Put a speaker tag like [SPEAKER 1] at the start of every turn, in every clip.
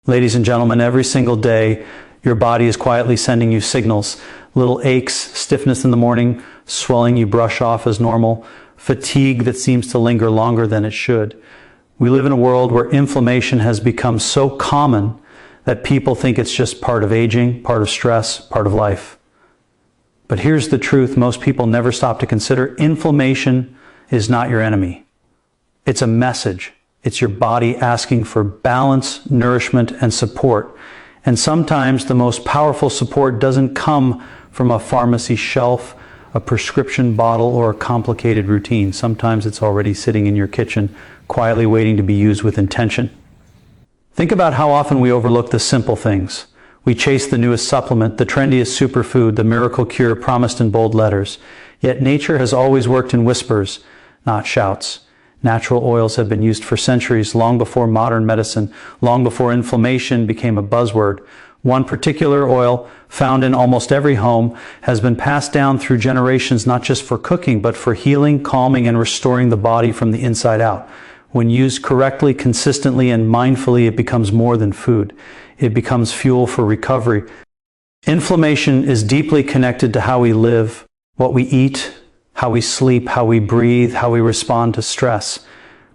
[SPEAKER 1] Ladies and gentlemen, every single day, your body is quietly sending you signals. Little aches, stiffness in the morning, swelling you brush off as normal, fatigue that seems to linger longer than it should. We live in a world where inflammation has become so common that people think it's just part of aging, part of stress, part of life. But here's the truth most people never stop to consider. Inflammation is not your enemy. It's a message. It's your body asking for balance, nourishment, and support. And sometimes the most powerful support doesn't come from a pharmacy shelf, a prescription bottle, or a complicated routine. Sometimes it's already sitting in your kitchen, quietly waiting to be used with intention. Think about how often we overlook the simple things. We chase the newest supplement, the trendiest superfood, the miracle cure promised in bold letters. Yet nature has always worked in whispers, not shouts. Natural oils have been used for centuries, long before modern medicine, long before inflammation became a buzzword. One particular oil, found in almost every home, has been passed down through generations not just for cooking, but for healing, calming, and restoring the body from the inside out. When used correctly, consistently, and mindfully, it becomes more than food. It becomes fuel for recovery. Inflammation is deeply connected to how we live, what we eat, how we sleep, how we breathe, how we respond to stress.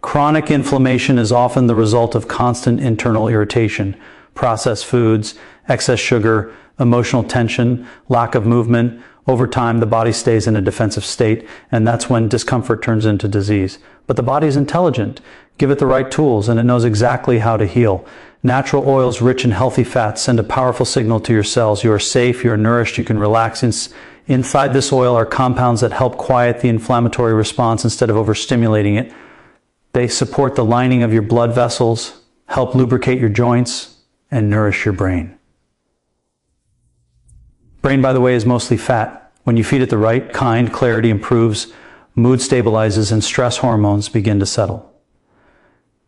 [SPEAKER 1] Chronic inflammation is often the result of constant internal irritation, processed foods, excess sugar, emotional tension, lack of movement. Over time, the body stays in a defensive state, and that's when discomfort turns into disease. But the body is intelligent. Give it the right tools, and it knows exactly how to heal. Natural oils rich in healthy fats send a powerful signal to your cells. You are safe, you are nourished, you can relax. Inside this oil are compounds that help quiet the inflammatory response instead of overstimulating it. They support the lining of your blood vessels, help lubricate your joints, and nourish your brain. Brain, by the way, is mostly fat. When you feed it the right kind, clarity improves, mood stabilizes, and stress hormones begin to settle.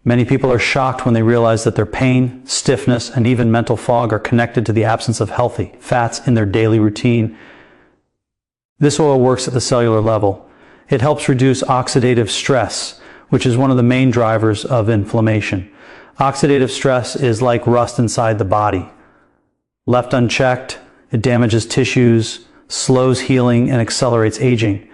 [SPEAKER 1] Many people are shocked when they realize that their pain, stiffness, and even mental fog are connected to the absence of healthy fats in their daily routine. This oil works at the cellular level. It helps reduce oxidative stress, which is one of the main drivers of inflammation. Oxidative stress is like rust inside the body. Left unchecked, it damages tissues, slows healing, and accelerates aging.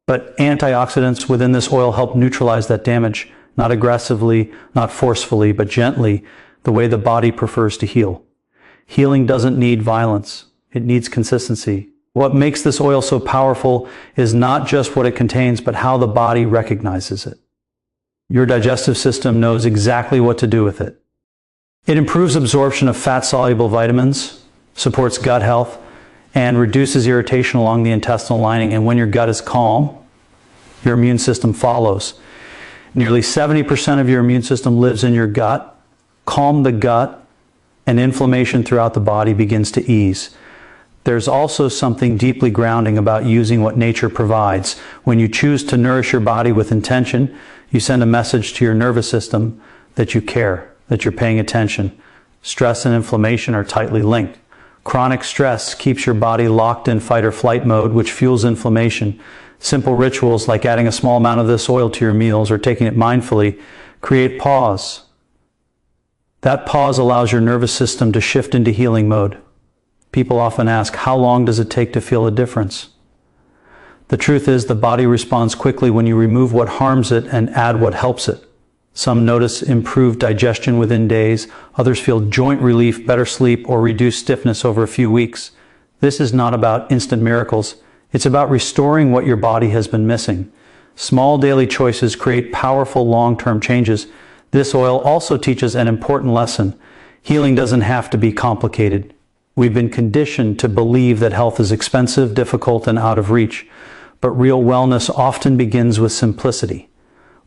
[SPEAKER 1] But antioxidants within this oil help neutralize that damage, not aggressively, not forcefully, but gently, the way the body prefers to heal. Healing doesn't need violence. It needs consistency. What makes this oil so powerful is not just what it contains, but how the body recognizes it. Your digestive system knows exactly what to do with it. It improves absorption of fat-soluble vitamins, supports gut health, and reduces irritation along the intestinal lining. And when your gut is calm, your immune system follows. Nearly 70% of your immune system lives in your gut. Calm the gut, and inflammation throughout the body begins to ease. There's also something deeply grounding about using what nature provides. When you choose to nourish your body with intention, you send a message to your nervous system that you care, that you're paying attention. Stress and inflammation are tightly linked. Chronic stress keeps your body locked in fight or flight mode, which fuels inflammation. Simple rituals like adding a small amount of this oil to your meals or taking it mindfully create pause. That pause allows your nervous system to shift into healing mode. People often ask, how long does it take to feel a difference? The truth is, the body responds quickly when you remove what harms it and add what helps it. Some notice improved digestion within days. Others feel joint relief, better sleep, or reduced stiffness over a few weeks. This is not about instant miracles. It's about restoring what your body has been missing. Small daily choices create powerful long-term changes. This oil also teaches an important lesson. Healing doesn't have to be complicated. We've been conditioned to believe that health is expensive, difficult, and out of reach. But real wellness often begins with simplicity.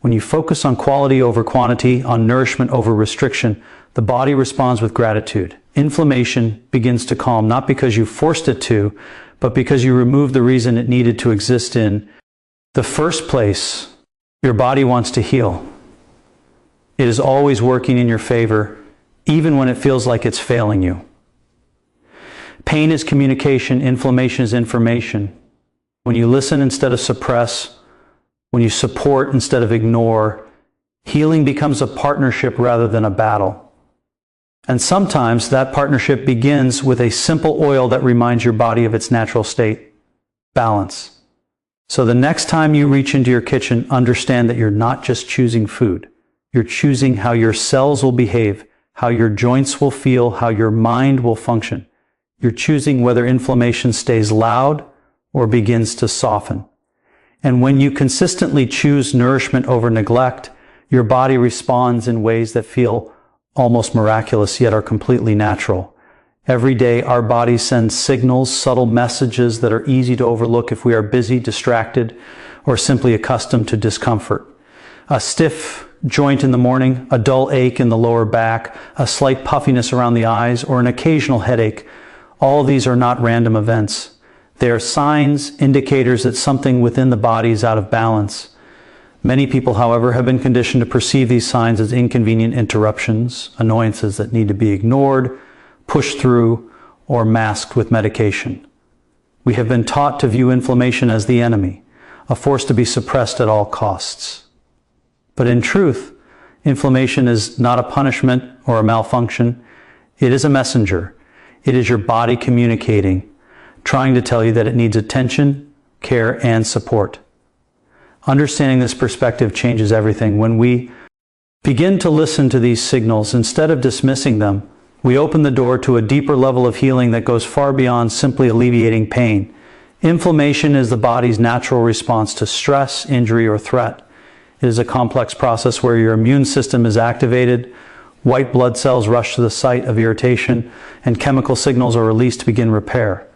[SPEAKER 1] When you focus on quality over quantity, on nourishment over restriction, the body responds with gratitude. Inflammation begins to calm, not because you forced it to, but because you removed the reason it needed to exist in the first place. Your body wants to heal. It is always working in your favor, even when it feels like it's failing you. Pain is communication, inflammation is information. When you listen instead of suppress, when you support instead of ignore, healing becomes a partnership rather than a battle. And sometimes that partnership begins with a simple oil that reminds your body of its natural state, balance. So the next time you reach into your kitchen, understand that you're not just choosing food. You're choosing how your cells will behave, how your joints will feel, how your mind will function. You're choosing whether inflammation stays loud or begins to soften. And when you consistently choose nourishment over neglect, your body responds in ways that feel almost miraculous, yet are completely natural. Every day, our body sends signals, subtle messages that are easy to overlook if we are busy, distracted, or simply accustomed to discomfort. A stiff joint in the morning, a dull ache in the lower back, a slight puffiness around the eyes, or an occasional headache. All of these are not random events. They are signs, indicators that something within the body is out of balance. Many people, however, have been conditioned to perceive these signs as inconvenient interruptions, annoyances that need to be ignored, pushed through, or masked with medication. We have been taught to view inflammation as the enemy, a force to be suppressed at all costs. But in truth, inflammation is not a punishment or a malfunction. It is a messenger. It is your body communicating, trying to tell you that it needs attention, care, and support. Understanding this perspective changes everything. When we begin to listen to these signals, instead of dismissing them, we open the door to a deeper level of healing that goes far beyond simply alleviating pain. Inflammation is the body's natural response to stress, injury, or threat. It is a complex process where your immune system is activated, white blood cells rush to the site of irritation, and chemical signals are released to begin repair.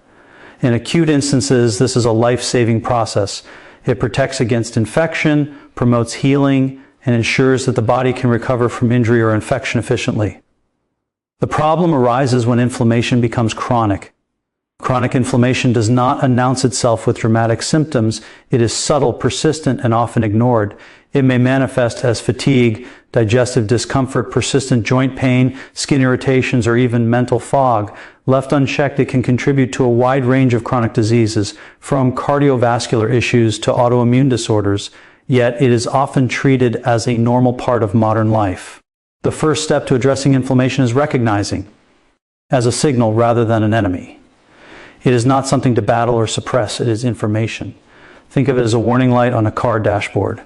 [SPEAKER 1] In acute instances, this is a life-saving process. It protects against infection, promotes healing, and ensures that the body can recover from injury or infection efficiently. The problem arises when inflammation becomes chronic. Chronic inflammation does not announce itself with dramatic symptoms. It is subtle, persistent, and often ignored. It may manifest as fatigue, digestive discomfort, persistent joint pain, skin irritations, or even mental fog. Left unchecked, it can contribute to a wide range of chronic diseases, from cardiovascular issues to autoimmune disorders, yet it is often treated as a normal part of modern life. The first step to addressing inflammation is recognizing as a signal rather than an enemy. It is not something to battle or suppress, it is information. Think of it as a warning light on a car dashboard.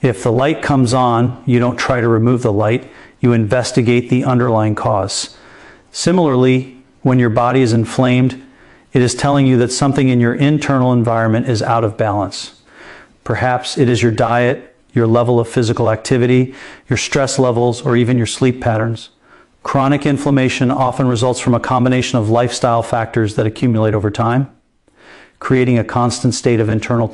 [SPEAKER 1] If the light comes on, you don't try to remove the light, you investigate the underlying cause. Similarly, when your body is inflamed, it is telling you that something in your internal environment is out of balance. Perhaps it is your diet, your level of physical activity, your stress levels, or even your sleep patterns. Chronic inflammation often results from a combination of lifestyle factors that accumulate over time, creating a constant state of internal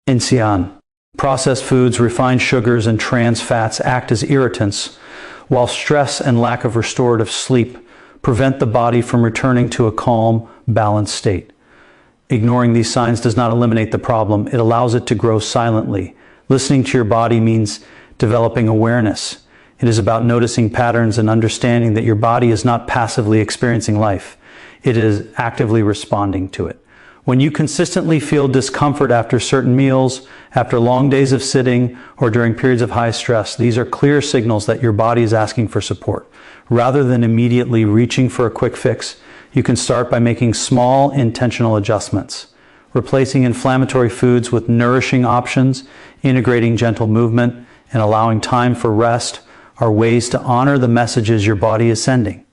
[SPEAKER 1] tension. Processed foods, refined sugars, and trans fats act as irritants, while stress and lack of restorative sleep prevent the body from returning to a calm, balanced state. Ignoring these signs does not eliminate the problem, it allows it to grow silently. Listening to your body means developing awareness. It is about noticing patterns and understanding that your body is not passively experiencing life. It is actively responding to it. When you consistently feel discomfort after certain meals, after long days of sitting, or during periods of high stress, these are clear signals that your body is asking for support. Rather than immediately reaching for a quick fix, you can start by making small, intentional adjustments. Replacing inflammatory foods with nourishing options, integrating gentle movement, and allowing time for rest are ways to honor the messages your body is sending.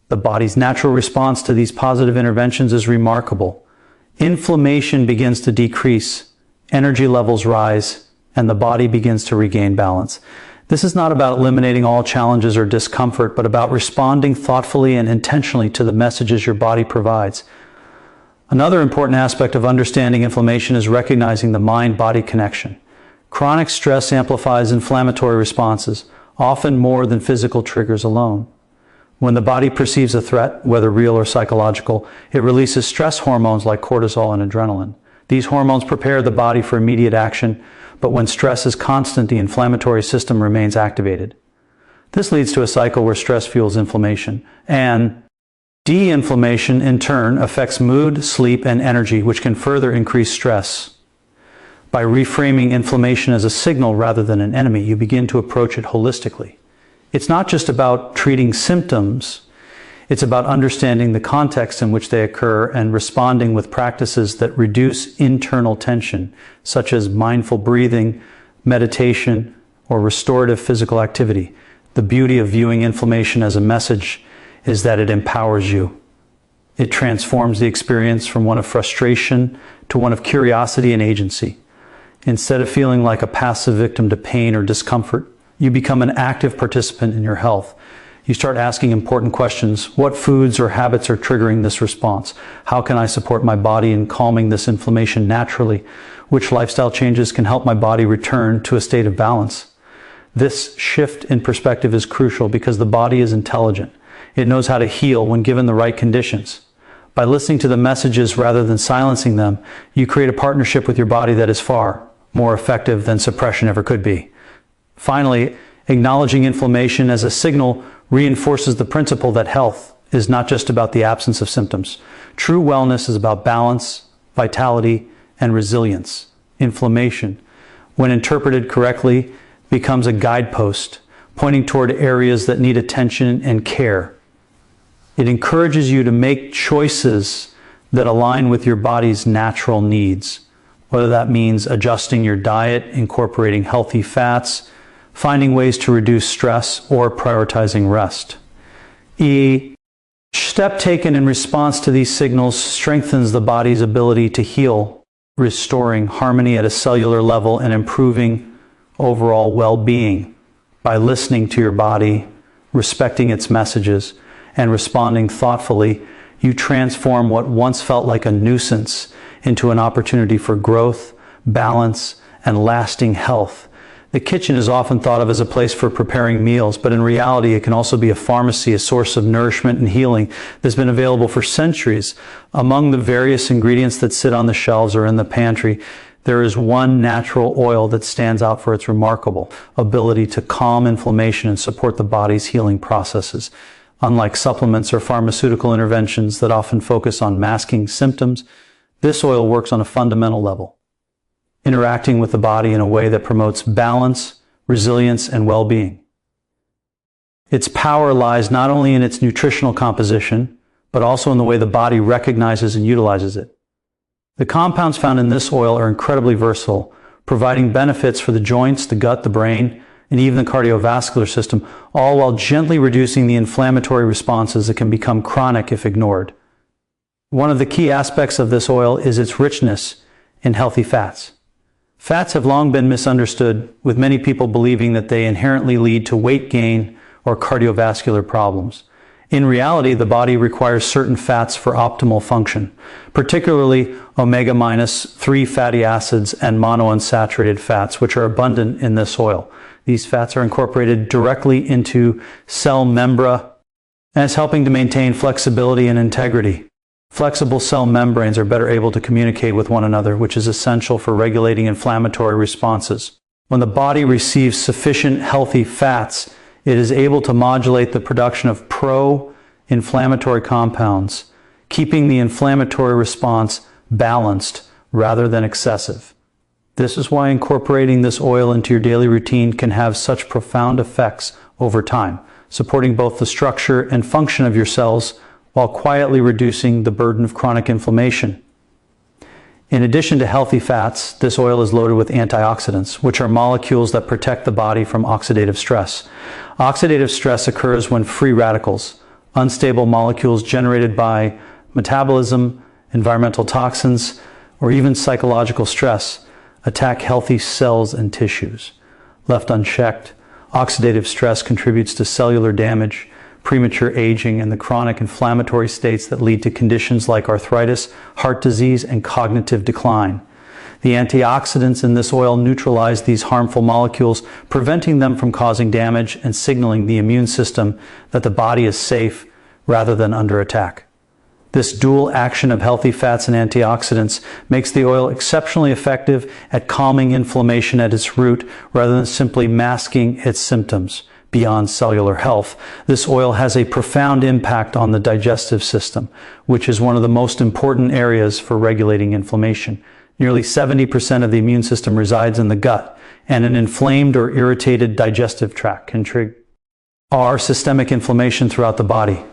[SPEAKER 1] The body's natural response to these positive interventions is remarkable. Inflammation begins to decrease, energy levels rise, and the body begins to regain balance. This is not about eliminating all challenges or discomfort, but about responding thoughtfully and intentionally to the messages your body provides. Another important aspect of understanding inflammation is recognizing the mind-body connection. Chronic stress amplifies inflammatory responses, often more than physical triggers alone. When the body perceives a threat, whether real or psychological, it releases stress hormones like cortisol and adrenaline. These hormones prepare the body for immediate action, but when stress is constant, the inflammatory system remains activated. This leads to a cycle where stress fuels inflammation, and de-inflammation in turn affects mood, sleep, and energy, which can further increase stress. By reframing inflammation as a signal rather than an enemy, you begin to approach it holistically. It's not just about treating symptoms, it's about understanding the context in which they occur and responding with practices that reduce internal tension, such as mindful breathing, meditation, or restorative physical activity. The beauty of viewing inflammation as a message is that it empowers you. It transforms the experience from one of frustration to one of curiosity and agency. Instead of feeling like a passive victim to pain or discomfort, you become an active participant in your health. You start asking important questions. What foods or habits are triggering this response? How can I support my body in calming this inflammation naturally? Which lifestyle changes can help my body return to a state of balance? This shift in perspective is crucial because the body is intelligent. It knows how to heal when given the right conditions. By listening to the messages rather than silencing them, you create a partnership with your body that is far more effective than suppression ever could be. Finally, acknowledging inflammation as a signal reinforces the principle that health is not just about the absence of symptoms. True wellness is about balance, vitality, and resilience. Inflammation, when interpreted correctly, becomes a guidepost pointing toward areas that need attention and care. It encourages you to make choices that align with your body's natural needs, whether that means adjusting your diet, incorporating healthy fats, finding ways to reduce stress, or prioritizing rest. Each step taken in response to these signals strengthens the body's ability to heal, restoring harmony at a cellular level and improving overall well-being. By listening to your body, respecting its messages, and responding thoughtfully, you transform what once felt like a nuisance into an opportunity for growth, balance, and lasting health. The kitchen is often thought of as a place for preparing meals, but in reality, it can also be a pharmacy, a source of nourishment and healing that's been available for centuries. Among the various ingredients that sit on the shelves or in the pantry, there is one natural oil that stands out for its remarkable ability to calm inflammation and support the body's healing processes. Unlike supplements or pharmaceutical interventions that often focus on masking symptoms, this oil works on a fundamental level, interacting with the body in a way that promotes balance, resilience, and well-being. Its power lies not only in its nutritional composition, but also in the way the body recognizes and utilizes it. The compounds found in this oil are incredibly versatile, providing benefits for the joints, the gut, the brain, and even the cardiovascular system, all while gently reducing the inflammatory responses that can become chronic if ignored. One of the key aspects of this oil is its richness in healthy fats. Fats have long been misunderstood, with many people believing that they inherently lead to weight gain or cardiovascular problems. In reality, the body requires certain fats for optimal function, particularly omega-3 fatty acids and monounsaturated fats, which are abundant in this oil. These fats are incorporated directly into cell membrane, as helping to maintain flexibility and integrity. Flexible cell membranes are better able to communicate with one another, which is essential for regulating inflammatory responses. When the body receives sufficient healthy fats, it is able to modulate the production of pro-inflammatory compounds, keeping the inflammatory response balanced rather than excessive. This is why incorporating this oil into your daily routine can have such profound effects over time, supporting both the structure and function of your cells while quietly reducing the burden of chronic inflammation. In addition to healthy fats, this oil is loaded with antioxidants, which are molecules that protect the body from oxidative stress. Oxidative stress occurs when free radicals, unstable molecules generated by metabolism, environmental toxins, or even psychological stress, attack healthy cells and tissues. Left unchecked, oxidative stress contributes to cellular damage, premature aging, and the chronic inflammatory states that lead to conditions like arthritis, heart disease, and cognitive decline. The antioxidants in this oil neutralize these harmful molecules, preventing them from causing damage and signaling the immune system that the body is safe rather than under attack. This dual action of healthy fats and antioxidants makes the oil exceptionally effective at calming inflammation at its root rather than simply masking its symptoms. Beyond cellular health, this oil has a profound impact on the digestive system, which is one of the most important areas for regulating inflammation. Nearly 70% of the immune system resides in the gut, and an inflamed or irritated digestive tract can trigger are systemic inflammation throughout the body.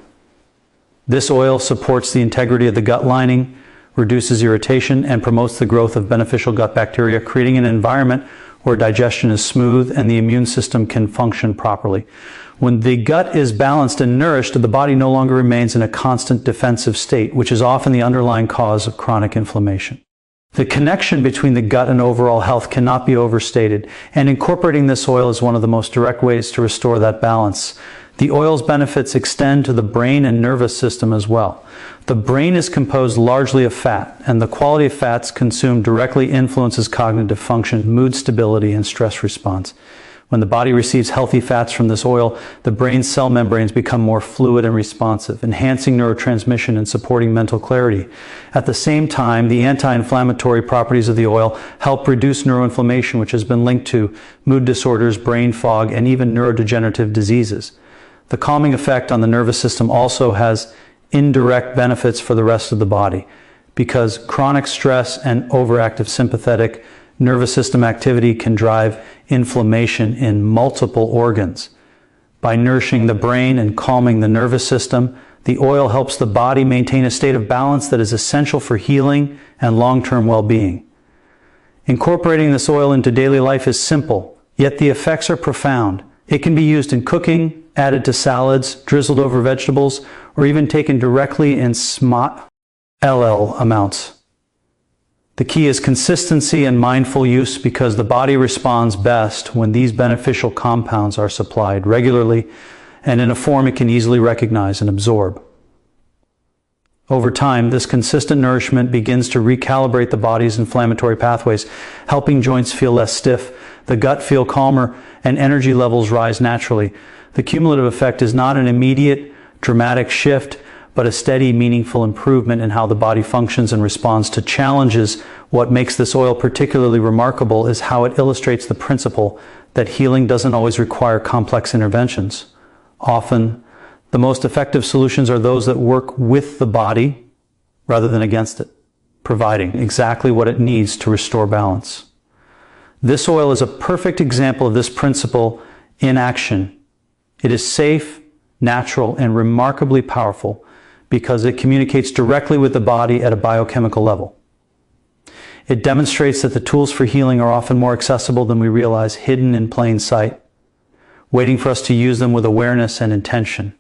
[SPEAKER 1] This oil supports the integrity of the gut lining, reduces irritation, and promotes the growth of beneficial gut bacteria, creating an environment where digestion is smooth and the immune system can function properly. When the gut is balanced and nourished, the body no longer remains in a constant defensive state, which is often the underlying cause of chronic inflammation. The connection between the gut and overall health cannot be overstated, and incorporating this oil is one of the most direct ways to restore that balance. The oil's benefits extend to the brain and nervous system as well. The brain is composed largely of fat, and the quality of fats consumed directly influences cognitive function, mood stability, and stress response. When the body receives healthy fats from this oil, the brain's cell membranes become more fluid and responsive, enhancing neurotransmission and supporting mental clarity. At the same time, the anti-inflammatory properties of the oil help reduce neuroinflammation, which has been linked to mood disorders, brain fog, and even neurodegenerative diseases. The calming effect on the nervous system also has indirect benefits for the rest of the body, because chronic stress and overactive sympathetic nervous system activity can drive inflammation in multiple organs. By nourishing the brain and calming the nervous system, the oil helps the body maintain a state of balance that is essential for healing and long-term well-being. Incorporating this oil into daily life is simple, yet the effects are profound. It can be used in cooking, added to salads, drizzled over vegetables, or even taken directly in small amounts. The key is consistency and mindful use, because the body responds best when these beneficial compounds are supplied regularly and in a form it can easily recognize and absorb. Over time, this consistent nourishment begins to recalibrate the body's inflammatory pathways, helping joints feel less stiff, the gut feel calmer, and energy levels rise naturally. The cumulative effect is not an immediate, dramatic shift, but a steady, meaningful improvement in how the body functions and responds to challenges. What makes this oil particularly remarkable is how it illustrates the principle that healing doesn't always require complex interventions. Often, the most effective solutions are those that work with the body rather than against it, providing exactly what it needs to restore balance. This oil is a perfect example of this principle in action. It is safe, natural, and remarkably powerful because it communicates directly with the body at a biochemical level. It demonstrates that the tools for healing are often more accessible than we realize, hidden in plain sight, waiting for us to use them with awareness and intention.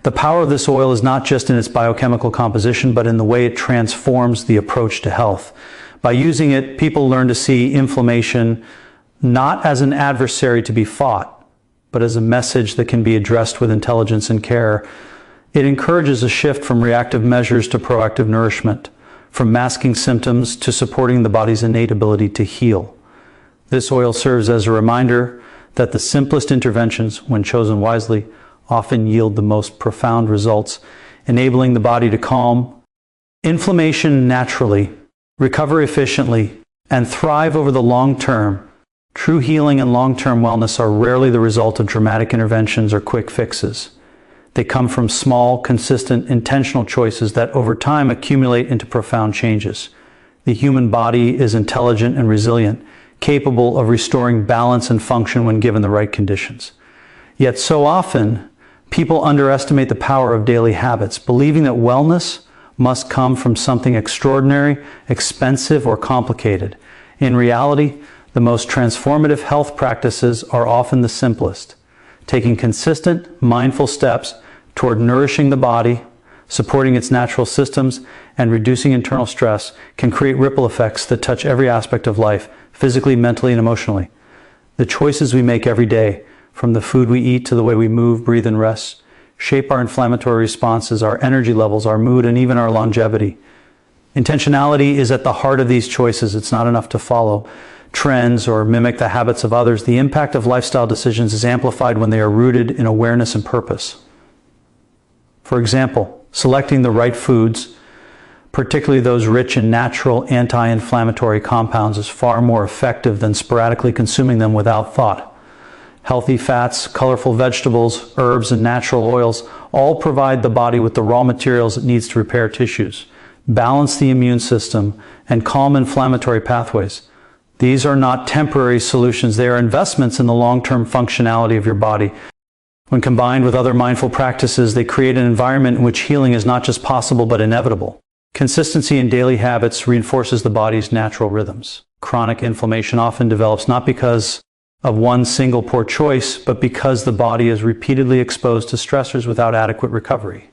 [SPEAKER 1] The power of this oil is not just in its biochemical composition, but in the way it transforms the approach to health. By using it, people learn to see inflammation not as an adversary to be fought, but as a message that can be addressed with intelligence and care. It encourages a shift from reactive measures to proactive nourishment, from masking symptoms to supporting the body's innate ability to heal. This oil serves as a reminder that the simplest interventions, when chosen wisely, often yield the most profound results, enabling the body to calm inflammation naturally, recover efficiently, and thrive over the long term. True healing and long-term wellness are rarely the result of dramatic interventions or quick fixes. They come from small, consistent, intentional choices that over time accumulate into profound changes. The human body is intelligent and resilient, capable of restoring balance and function when given the right conditions. Yet so often, people underestimate the power of daily habits, believing that wellness must come from something extraordinary, expensive, or complicated. In reality, the most transformative health practices are often the simplest. Taking consistent, mindful steps toward nourishing the body, supporting its natural systems, and reducing internal stress can create ripple effects that touch every aspect of life, physically, mentally, and emotionally. The choices we make every day, from the food we eat to the way we move, breathe, and rest, shape our inflammatory responses, our energy levels, our mood, and even our longevity. Intentionality is at the heart of these choices. It's not enough to follow trends or mimic the habits of others. The impact of lifestyle decisions is amplified when they are rooted in awareness and purpose. For example, selecting the right foods, particularly those rich in natural anti-inflammatory compounds, is far more effective than sporadically consuming them without thought. Healthy fats, colorful vegetables, herbs, and natural oils all provide the body with the raw materials it needs to repair tissues, balance the immune system, and calm inflammatory pathways. These are not temporary solutions. They are investments in the long-term functionality of your body. When combined with other mindful practices, they create an environment in which healing is not just possible but inevitable. Consistency in daily habits reinforces the body's natural rhythms. Chronic inflammation often develops not because of one single poor choice, but because the body is repeatedly exposed to stressors without adequate recovery.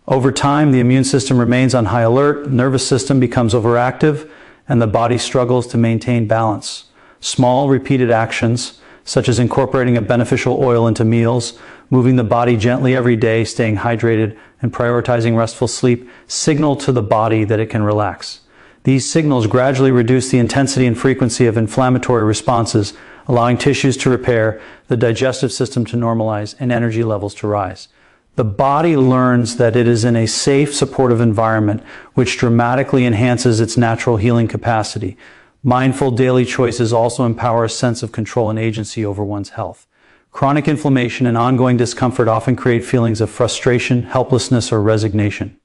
[SPEAKER 1] Over time, the immune system remains on high alert, nervous system becomes overactive, and the body struggles to maintain balance. Small, repeated actions, such as incorporating a beneficial oil into meals, moving the body gently every day, staying hydrated, and prioritizing restful sleep, signal to the body that it can relax. These signals gradually reduce the intensity and frequency of inflammatory responses, allowing tissues to repair, the digestive system to normalize, and energy levels to rise. The body learns that it is in a safe, supportive environment, which dramatically enhances its natural healing capacity. Mindful daily choices also empower a sense of control and agency over one's health. Chronic inflammation and ongoing discomfort often create feelings of frustration, helplessness, or resignation.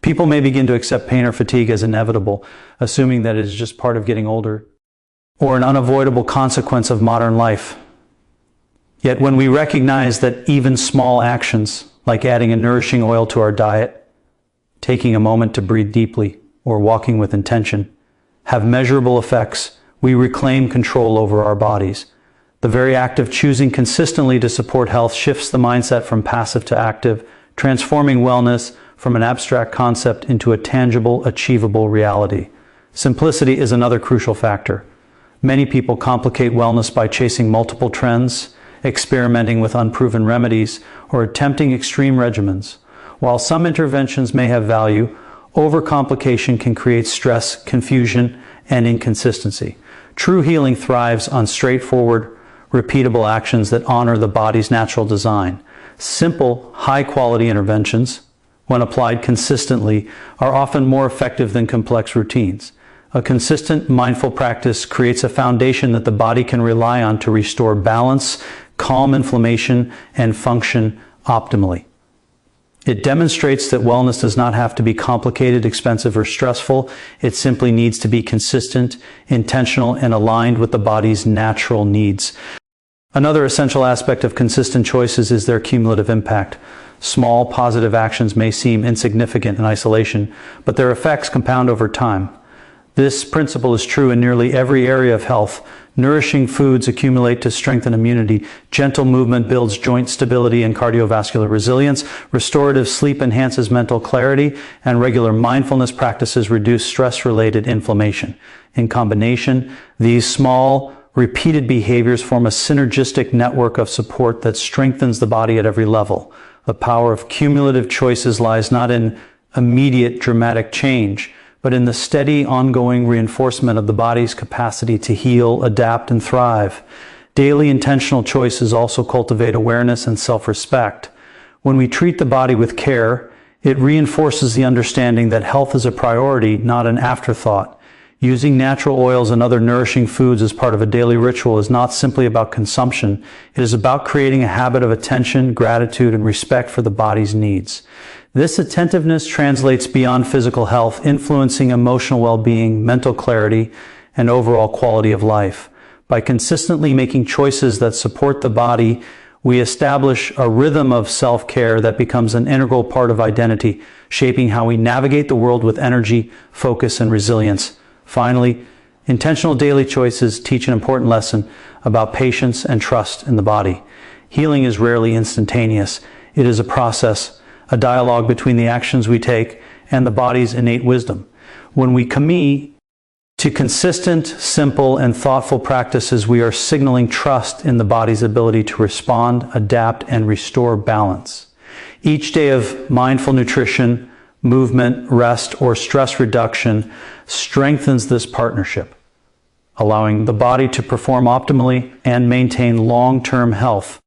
[SPEAKER 1] People may begin to accept pain or fatigue as inevitable, assuming that it is just part of getting older, or an unavoidable consequence of modern life. Yet when we recognize that even small actions, like adding a nourishing oil to our diet, taking a moment to breathe deeply, or walking with intention, have measurable effects, we reclaim control over our bodies. The very act of choosing consistently to support health shifts the mindset from passive to active, transforming wellness from an abstract concept into a tangible, achievable reality. Simplicity is another crucial factor. Many people complicate wellness by chasing multiple trends, experimenting with unproven remedies, or attempting extreme regimens. While some interventions may have value, overcomplication can create stress, confusion, and inconsistency. True healing thrives on straightforward, repeatable actions that honor the body's natural design. Simple, high-quality interventions, when applied consistently, are often more effective than complex routines. A consistent, mindful practice creates a foundation that the body can rely on to restore balance, calm inflammation, and function optimally. It demonstrates that wellness does not have to be complicated, expensive, or stressful. It simply needs to be consistent, intentional, and aligned with the body's natural needs. Another essential aspect of consistent choices is their cumulative impact. Small, positive actions may seem insignificant in isolation, but their effects compound over time. This principle is true in nearly every area of health. Nourishing foods accumulate to strengthen immunity. Gentle movement builds joint stability and cardiovascular resilience. Restorative sleep enhances mental clarity, and regular mindfulness practices reduce stress-related inflammation. In combination, these small, repeated behaviors form a synergistic network of support that strengthens the body at every level. The power of cumulative choices lies not in immediate dramatic change, but in the steady, ongoing reinforcement of the body's capacity to heal, adapt, and thrive. Daily intentional choices also cultivate awareness and self-respect. When we treat the body with care, it reinforces the understanding that health is a priority, not an afterthought. Using natural oils and other nourishing foods as part of a daily ritual is not simply about consumption. It is about creating a habit of attention, gratitude, and respect for the body's needs. This attentiveness translates beyond physical health, influencing emotional well-being, mental clarity, and overall quality of life. By consistently making choices that support the body, we establish a rhythm of self-care that becomes an integral part of identity, shaping how we navigate the world with energy, focus, and resilience. Finally, intentional daily choices teach an important lesson about patience and trust in the body. Healing is rarely instantaneous. It is a process, a dialogue between the actions we take and the body's innate wisdom. When we commit to consistent, simple, and thoughtful practices, we are signaling trust in the body's ability to respond, adapt, and restore balance. Each day of mindful nutrition, movement, rest, or stress reduction strengthens this partnership, allowing the body to perform optimally and maintain long-term health.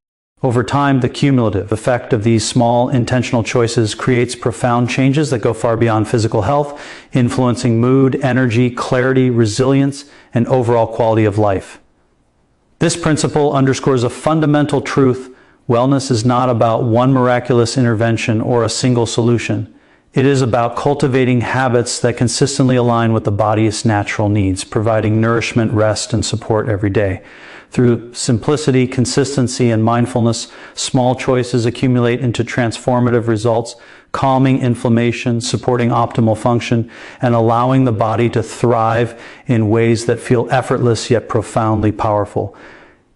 [SPEAKER 1] Over time, the cumulative effect of these small, intentional choices creates profound changes that go far beyond physical health, influencing mood, energy, clarity, resilience, and overall quality of life. This principle underscores a fundamental truth: wellness is not about one miraculous intervention or a single solution. It is about cultivating habits that consistently align with the body's natural needs, providing nourishment, rest, and support every day. Through simplicity, consistency, and mindfulness, small choices accumulate into transformative results, calming inflammation, supporting optimal function, and allowing the body to thrive in ways that feel effortless yet profoundly powerful.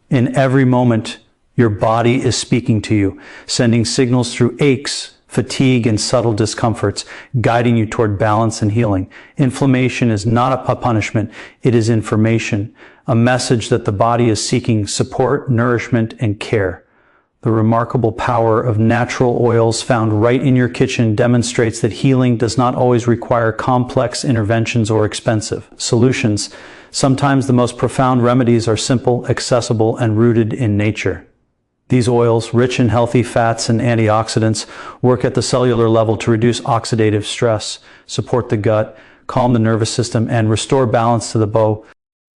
[SPEAKER 1] In every moment, your body is speaking to you, sending signals through aches, fatigue, and subtle discomforts, guiding you toward balance and healing. Inflammation is not a punishment, it is information, a message that the body is seeking support, nourishment, and care. The remarkable power of natural oils found right in your kitchen demonstrates that healing does not always require complex interventions or expensive solutions. Sometimes the most profound remedies are simple, accessible, and rooted in nature. These oils, rich in healthy fats and antioxidants, work at the cellular level to reduce oxidative stress, support the gut, calm the nervous system, and restore balance to the body.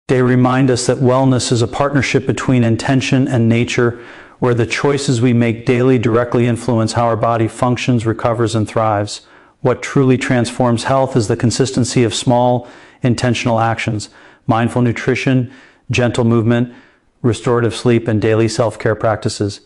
[SPEAKER 1] They remind us that wellness is a partnership between intention and nature, where the choices we make daily directly influence how our body functions, recovers, and thrives. What truly transforms health is the consistency of small, intentional actions, mindful nutrition, gentle movement, restorative sleep, and daily self-care practices.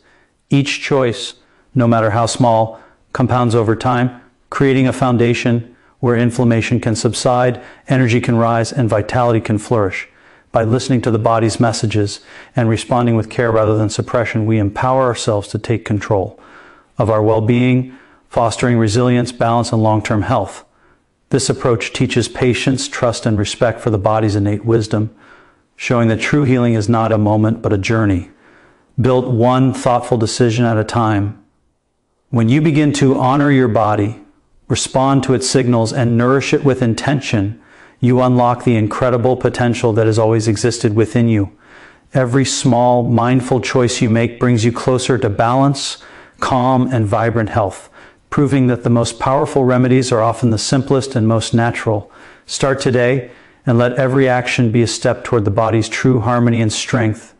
[SPEAKER 1] Each choice, no matter how small, compounds over time, creating a foundation where inflammation can subside, energy can rise, and vitality can flourish. By listening to the body's messages and responding with care rather than suppression, we empower ourselves to take control of our well-being, fostering resilience, balance, and long-term health. This approach teaches patience, trust, and respect for the body's innate wisdom, showing that true healing is not a moment but a journey, built one thoughtful decision at a time. When you begin to honor your body, respond to its signals, and nourish it with intention, you unlock the incredible potential that has always existed within you. Every small, mindful choice you make brings you closer to balance, calm, and vibrant health, proving that the most powerful remedies are often the simplest and most natural. Start today, and let every action be a step toward the body's true harmony and strength.